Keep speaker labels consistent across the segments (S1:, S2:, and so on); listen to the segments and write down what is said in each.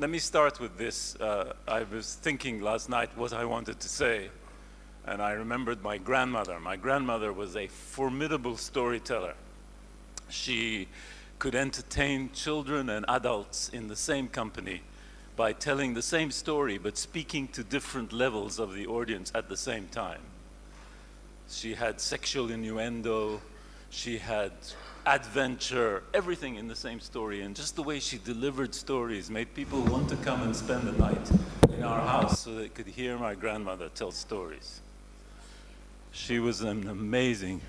S1: Let me start with this. I was thinking last night what I wanted to say, and I remembered my grandmother. My grandmother was a formidable storyteller. She could entertain children and adults in the same company by telling the same story, but speaking to different levels of the audience at the same time. She had sexual innuendo, she had adventure, everything in the same story, and just the way she delivered stories made people want to come and spend the night in our house so they could hear my grandmother tell stories. She was an amazing,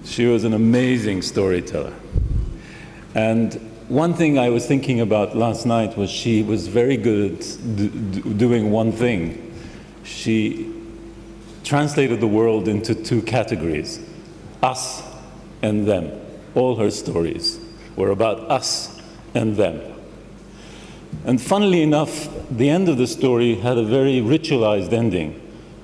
S1: she was an amazing storyteller. And one thing I was thinking about last night was she was very good at doing one thing. She translated the world into two categories, us and them. All her stories were about us and them. And funnily enough, the end of the story had a very ritualized ending.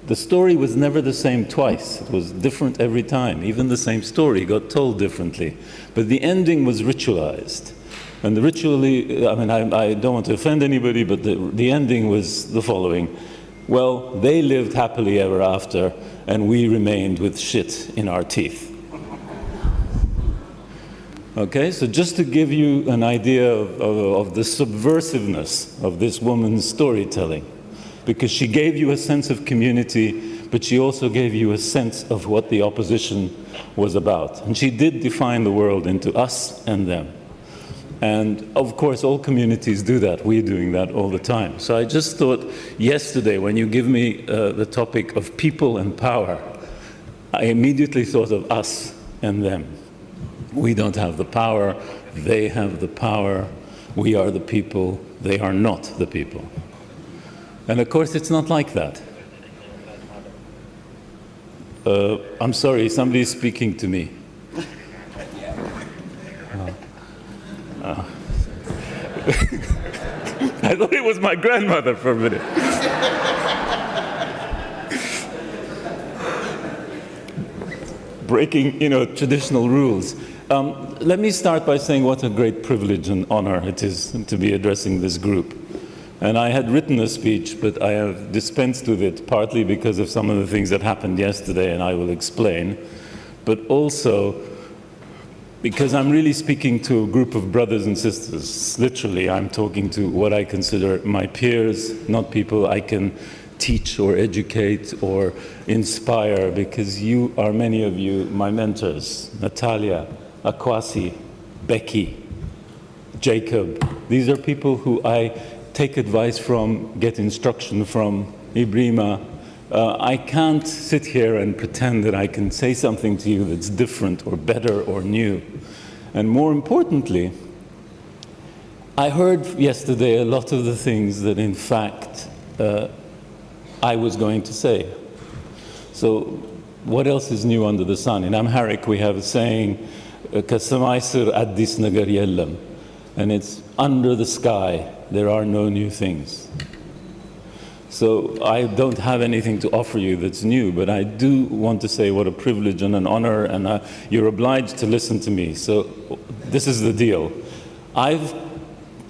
S1: The story was never the same twice. It was different every time. Even the same story got told differently. But the ending was ritualized. And the ritually, I mean, I don't want to offend anybody, but the ending was the following. Well, they lived happily ever after, and we remained with shit in our teeth. Okay, so just to give you an idea of the subversiveness of this woman's storytelling, because she gave you a sense of community, but she also gave you a sense of what the opposition was about. And she did define the world into us and them. And of course, all communities do that. We're doing that all the time. So I just thought yesterday, when you give me the topic of people and power, I immediately thought of us and them. We don't have the power, they have the power. We are the people, they are not the people. And of course, it's not like that. I'm sorry, somebody's speaking to me. I thought it was my grandmother for a minute. Breaking, traditional rules. Let me start by saying what a great privilege and honor it is to be addressing this group. And I had written a speech, but I have dispensed with it, partly because of some of the things that happened yesterday, and I will explain, but also because I'm really speaking to a group of brothers and sisters. Literally, I'm talking to what I consider my peers, not people I can teach or educate or inspire, because you are, many of you, my mentors. Natalia, Akwasi, Becky, Jacob. These are people who I take advice from, get instruction from, Ibrima. I can't sit here and pretend that I can say something to you that's different or better or new. And more importantly, I heard yesterday a lot of the things that in fact I was going to say. So what else is new under the sun? In Amharic we have a saying, Kasamaisir addis nagar yellam, and it's under the sky there are no new things. So I don't have anything to offer you that's new, but I do want to say what a privilege and an honor, and you're obliged to listen to me. So this is the deal. I've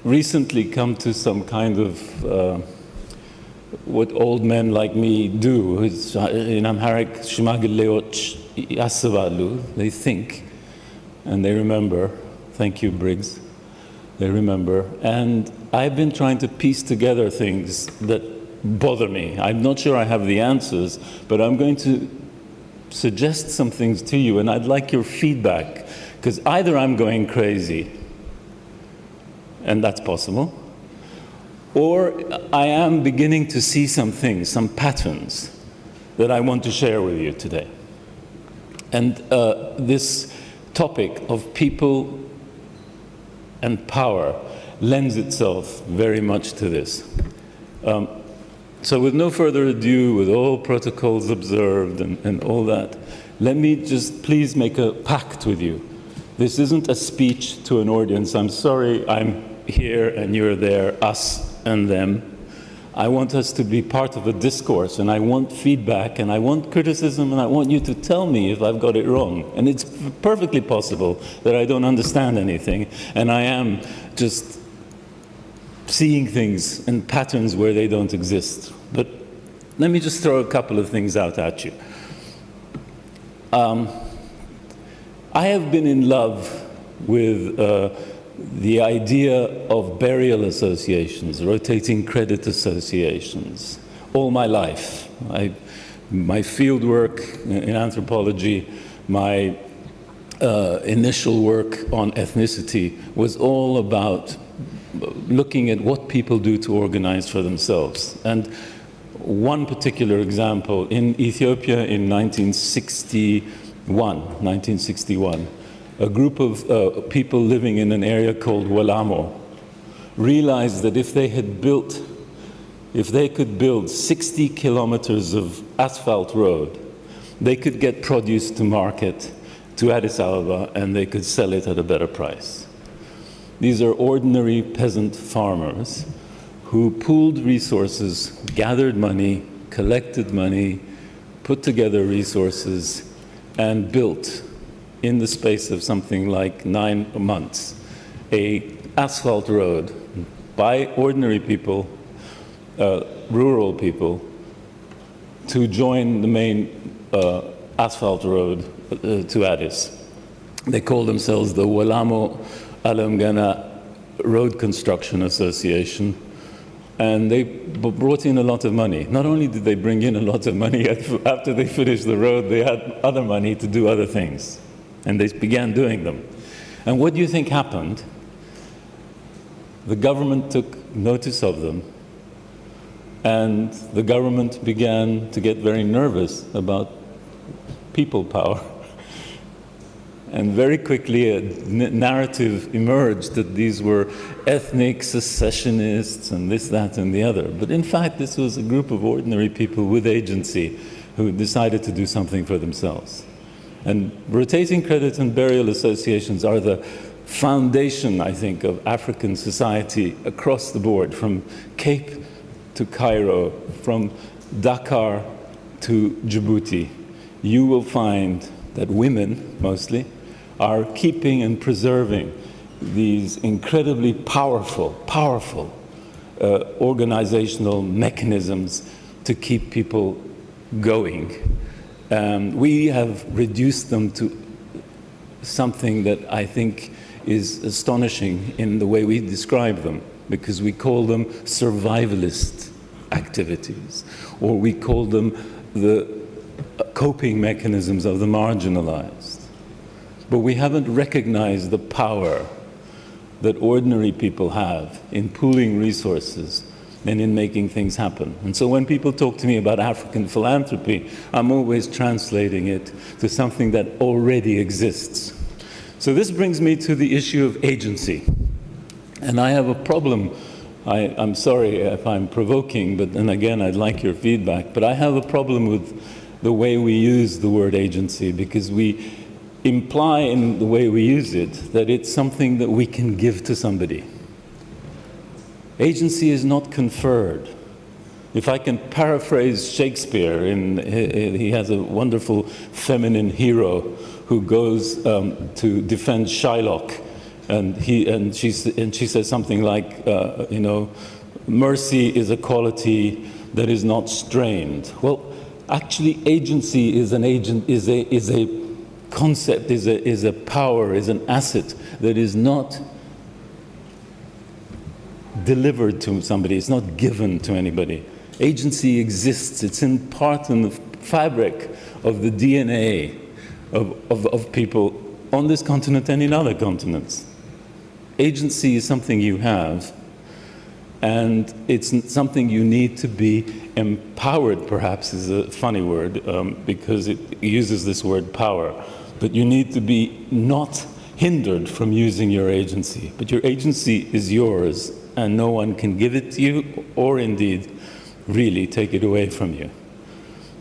S1: recently come to some kind of what old men like me do. In Amharic, shimagleot yasabalu, they think and they remember. Thank you, Briggs. They remember. And I've been trying to piece together things that bother me. I'm not sure I have the answers, but I'm going to suggest some things to you, and I'd like your feedback, because either I'm going crazy, and that's possible, or I am beginning to see some things, some patterns that I want to share with you today. And this topic of people and power lends itself very much to this. So with no further ado, with all protocols observed and all that, let me just please make a pact with you. This isn't a speech to an audience. I'm sorry I'm here and you're there, us and them. I want us to be part of a discourse, and I want feedback, and I want criticism, and I want you to tell me if I've got it wrong. And it's perfectly possible that I don't understand anything, and I am just seeing things and patterns where they don't exist. But let me just throw a couple of things out at you. I have been in love with the idea of burial associations, rotating credit associations, all my life. My field work in anthropology, my initial work on ethnicity was all about looking at what people do to organize for themselves. And one particular example, in Ethiopia in 1961, a group of people living in an area called Walamo realized that if they could build 60 kilometers of asphalt road, they could get produce to market to Addis Ababa, and they could sell it at a better price. These are ordinary peasant farmers who pooled resources, gathered money, collected money, put together resources, and built, in the space of something like 9 months, an asphalt road by ordinary people, rural people, to join the main asphalt road to Addis. They call themselves the Walamo Alamgana Road Construction Association, and they brought in a lot of money. Not only did they bring in a lot of money, after they finished the road, they had other money to do other things. And they began doing them. And what do you think happened? The government took notice of them, and the government began to get very nervous about people power. And very quickly a narrative emerged that these were ethnic secessionists and this, that, and the other. But in fact, this was a group of ordinary people with agency who decided to do something for themselves. And rotating credit and burial associations are the foundation, I think, of African society across the board, from Cape to Cairo, from Dakar to Djibouti. You will find that women, mostly, are keeping and preserving these incredibly powerful organizational mechanisms to keep people going. We have reduced them to something that I think is astonishing in the way we describe them, because we call them survivalist activities, or we call them the coping mechanisms of the marginalized. But we haven't recognized the power that ordinary people have in pooling resources and in making things happen. And so when people talk to me about African philanthropy, I'm always translating it to something that already exists. So this brings me to the issue of agency. And I have a problem. I'm sorry if I'm provoking, but then again, I'd like your feedback. But I have a problem with the way we use the word agency, because we imply in the way we use it that it's something that we can give to somebody. Agency is not conferred. If I can paraphrase Shakespeare, he has a wonderful feminine hero who goes to defend Shylock, and she says something like, mercy is a quality that is not strained. Well, actually, agency is a concept, is a power, is an asset that is not delivered to somebody, it's not given to anybody. Agency exists, it's in part in the fabric of the DNA of people on this continent and in other continents. Agency is something you have, and it's something you need to be empowered, perhaps is a funny word, because it uses this word power, but you need to be not hindered from using your agency. But your agency is yours, and no one can give it to you, or indeed really take it away from you.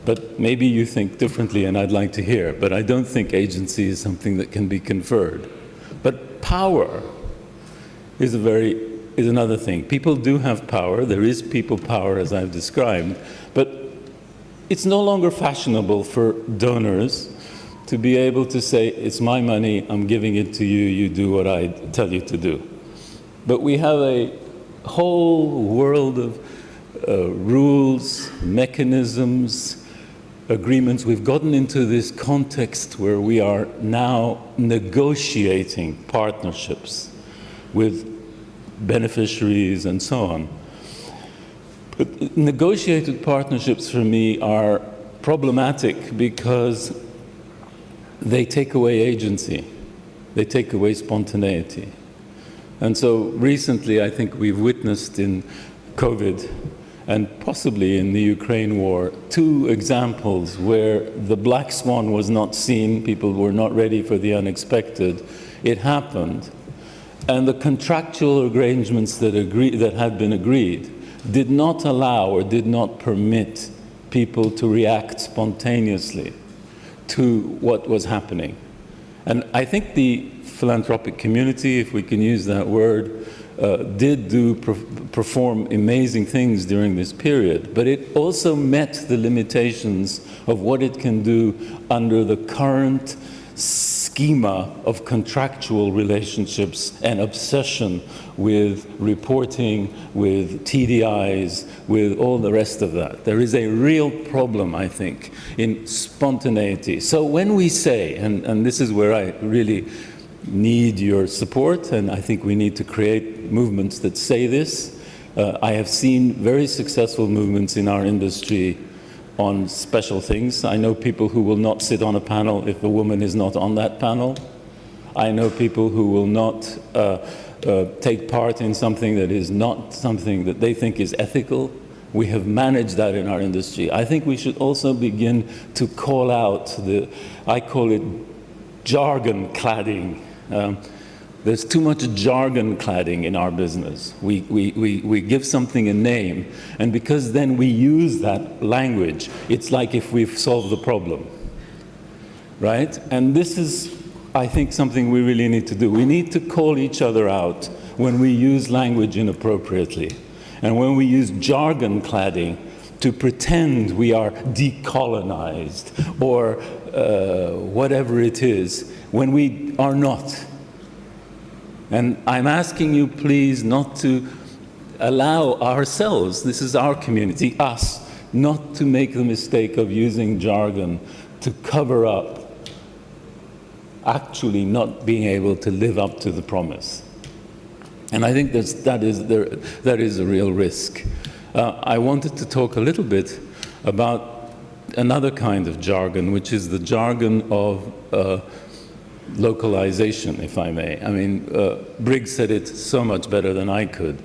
S1: But maybe you think differently, and I'd like to hear, but I don't think agency is something that can be conferred. But power is a very is another thing. People do have power. There is people power, as I've described. But it's no longer fashionable for donors to be able to say, it's my money, I'm giving it to you, you do what I tell you to do. But we have a whole world of rules, mechanisms, agreements. We've gotten into this context where we are now negotiating partnerships with beneficiaries and so on. But negotiated partnerships for me are problematic because they take away agency. They take away spontaneity. And so recently, I think we've witnessed in COVID and possibly in the Ukraine war, 2 examples where the black swan was not seen, people were not ready for the unexpected. It happened. And the contractual arrangements that had been agreed did not allow or did not permit people to react spontaneously to what was happening. And I think the philanthropic community, if we can use that word, did perform amazing things during this period, but it also met the limitations of what it can do under the current schema of contractual relationships and obsession with reporting, with TDIs, with all the rest of that. There is a real problem, I think, in spontaneity. So when we say, and this is where I really need your support, and I think we need to create movements that say this. I have seen very successful movements in our industry on special things. I know people who will not sit on a panel if a woman is not on that panel. I know people who will not take part in something that is not something that they think is ethical. We have managed that in our industry. I think we should also begin to call out I call it jargon cladding. There's too much jargon cladding in our business. We give something a name, and because then we use that language, it's like if we've solved the problem, right? And this is, I think, something we really need to do. We need to call each other out when we use language inappropriately, and when we use jargon cladding to pretend we are decolonized or whatever it is, when we are not. And I'm asking you, please, not to allow ourselves, this is our community, us, not to make the mistake of using jargon to cover up actually not being able to live up to the promise. And I think that is a real risk. I wanted to talk a little bit about another kind of jargon, which is the jargon of localization, if I may. I mean, Briggs said it so much better than I could.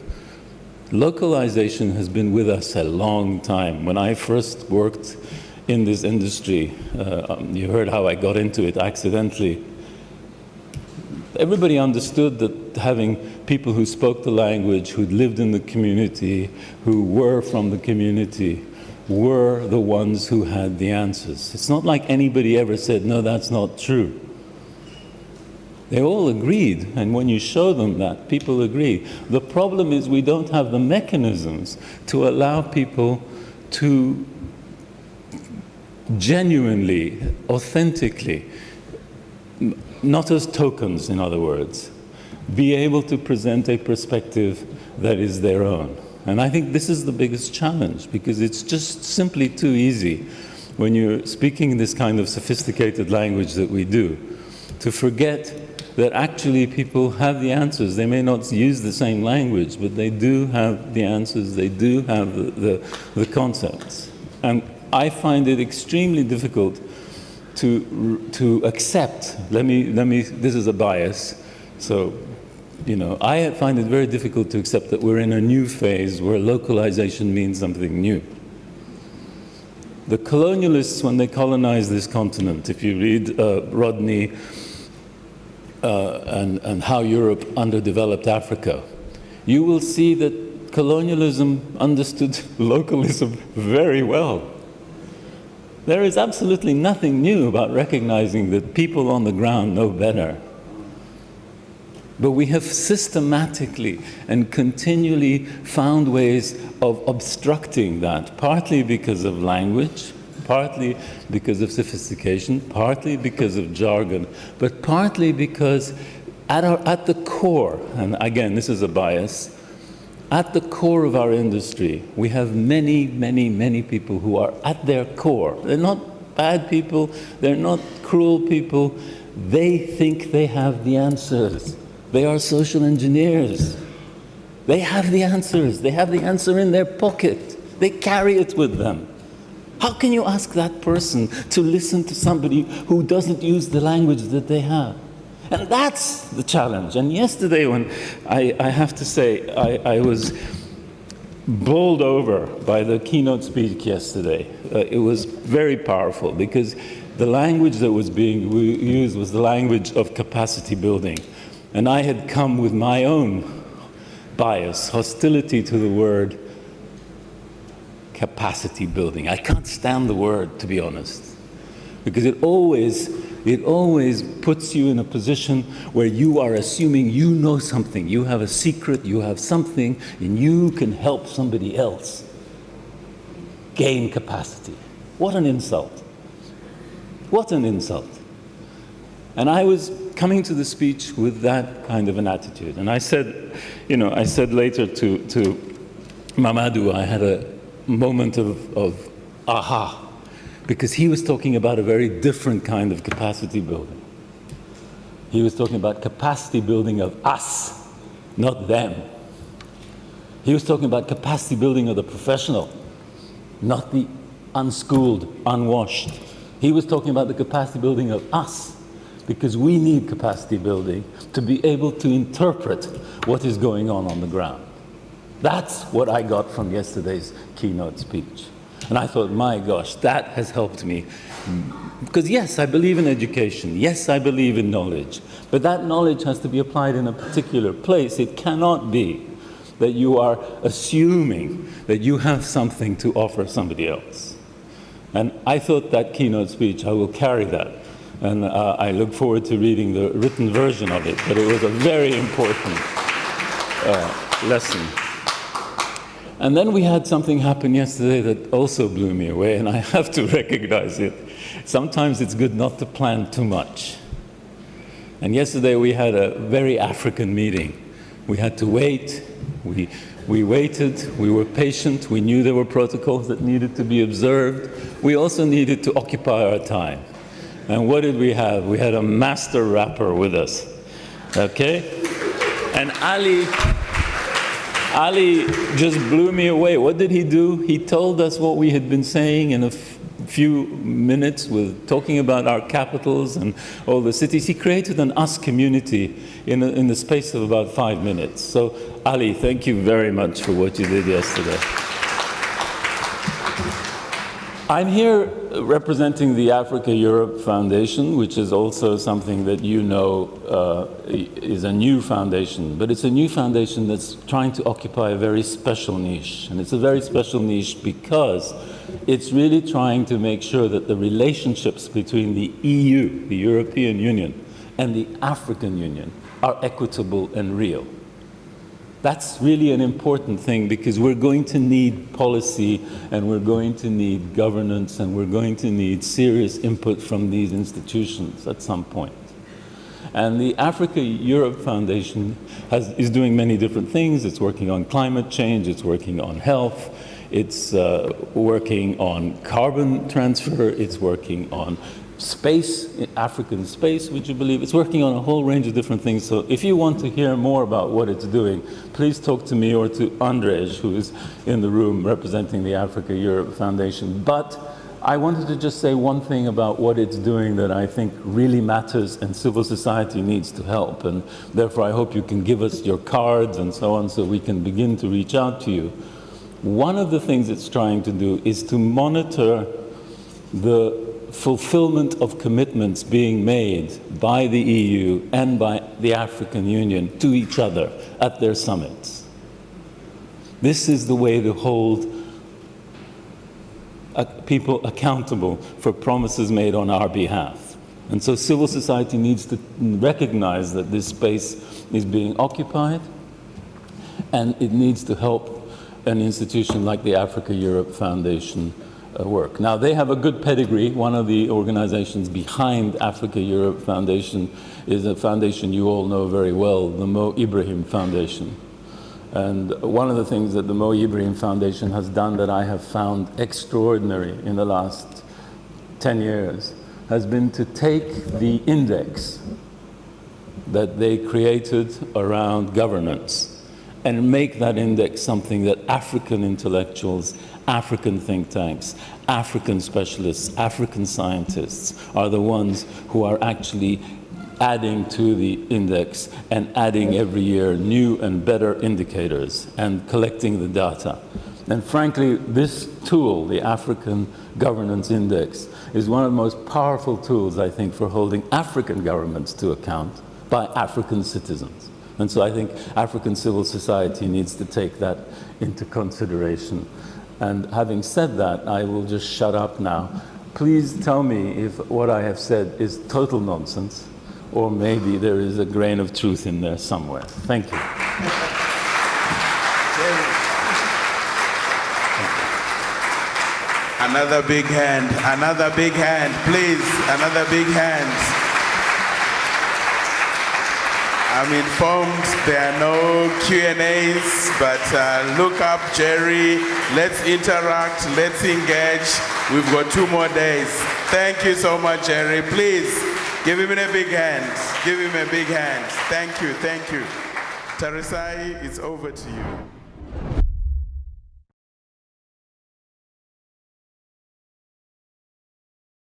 S1: Localization has been with us a long time. When I first worked in this industry, you heard how I got into it accidentally. Everybody understood that having people who spoke the language, who'd lived in the community, who were from the community, were the ones who had the answers. It's not like anybody ever said, no, that's not true. They all agreed, and when you show them that, people agree. The problem is we don't have the mechanisms to allow people to genuinely, authentically, not as tokens, in other words, be able to present a perspective that is their own. And I think this is the biggest challenge, because it's just simply too easy when you're speaking this kind of sophisticated language that we do, to forget that actually people have the answers. They may not use the same language, but they do have the answers, they do have the concepts. And I find it extremely difficult to accept, this is a bias, so, you know, I find it very difficult to accept that we're in a new phase where localization means something new. The colonialists, when they colonized this continent, if you read Rodney and How Europe Underdeveloped Africa, you will see that colonialism understood localism very well. There is absolutely nothing new about recognizing that people on the ground know better. But we have systematically and continually found ways of obstructing that, partly because of language, partly because of sophistication, partly because of jargon, but partly because at the core, and again, this is a bias, at the core of our industry, we have many, many, many people who are at their core. They're not bad people, they're not cruel people, they think they have the answers. They are social engineers. They have the answers. They have the answer in their pocket. They carry it with them. How can you ask that person to listen to somebody who doesn't use the language that they have? And that's the challenge. And yesterday, when I have to say, I was bowled over by the keynote speech yesterday. It was very powerful because the language that was being used was the language of capacity building. And I had come with my own bias, hostility to the word capacity building. I can't stand the word, to be honest, because it always puts you in a position where you are assuming you know something, you have a secret, you have something, and you can help somebody else gain capacity. What an insult. What an insult. And I was coming to the speech with that kind of an attitude. And I said, I said later to Mamadou, I had a moment of aha, because he was talking about a very different kind of capacity building. He was talking about capacity building of us, not them. He was talking about capacity building of the professional, not the unschooled, unwashed. He was talking about the capacity building of us, because we need capacity building to be able to interpret what is going on the ground. That's what I got from yesterday's keynote speech. And I thought, my gosh, that has helped me. Because yes, I believe in education. Yes, I believe in knowledge. But that knowledge has to be applied in a particular place. It cannot be that you are assuming that you have something to offer somebody else. And I thought that keynote speech, I will carry that. And I look forward to reading the written version of it. But it was a very important lesson. And then we had something happen yesterday that also blew me away, and I have to recognize it. Sometimes it's good not to plan too much. And yesterday we had a very African meeting. We had to wait. We waited. We were patient. We knew there were protocols that needed to be observed. We also needed to occupy our time. And what did we have? We had a master rapper with us, okay? And Ali just blew me away. What did he do? He told us what we had been saying in a few minutes with talking about our capitals and all the cities. He created an us community in the space of about 5 minutes. So, Ali, thank you very much for what you did yesterday. I'm here representing the Africa-Europe Foundation, which is also something that you know is a new foundation. But it's a new foundation that's trying to occupy a very special niche. And it's a very special niche because it's really trying to make sure that the relationships between the EU, the European Union, and the African Union are equitable and real. That's really an important thing because we're going to need policy and we're going to need governance and we're going to need serious input from these institutions at some point. And the Africa-Europe Foundation is doing many different things. It's working on climate change, it's working on health, it's working on carbon transfer, it's working on space, African space, would you believe? It's working on a whole range of different things. So if you want to hear more about what it's doing, please talk to me or to Andrej, who is in the room representing the Africa-Europe Foundation. But I wanted to just say one thing about what it's doing that I think really matters and civil society needs to help. And therefore, I hope you can give us your cards and so on so we can begin to reach out to you. One of the things it's trying to do is to monitor the fulfillment of commitments being made by the EU and by the African Union to each other at their summits. This is the way to hold people accountable for promises made on our behalf. And so civil society needs to recognize that this space is being occupied, and it needs to help an institution like the Africa-Europe Foundation work. Now, they have a good pedigree. One of the organizations behind Africa-Europe Foundation is a foundation you all know very well, the Mo Ibrahim Foundation. And one of the things that the Mo Ibrahim Foundation has done that I have found extraordinary in the last 10 years has been to take the index that they created around governance and make that index something that African intellectuals, African think tanks, African specialists, African scientists are the ones who are actually adding to the index and adding every year new and better indicators and collecting the data. And frankly, this tool, the African Governance Index, is one of the most powerful tools, I think, for holding African governments to account by African citizens. And so I think African civil society needs to take that into consideration. And having said that, I will just shut up now. Please tell me if what I have said is total nonsense, or maybe there is a grain of truth in there somewhere. Thank you.
S2: Another big hand, please, another big hand. I'm informed there are no Q&As, but look up Gerry, let's interact, let's engage. We've got 2 more days. Thank you so much, Gerry. Please, give him a big hand. Give him a big hand. Thank you, thank you. Tarisai, it's over to you.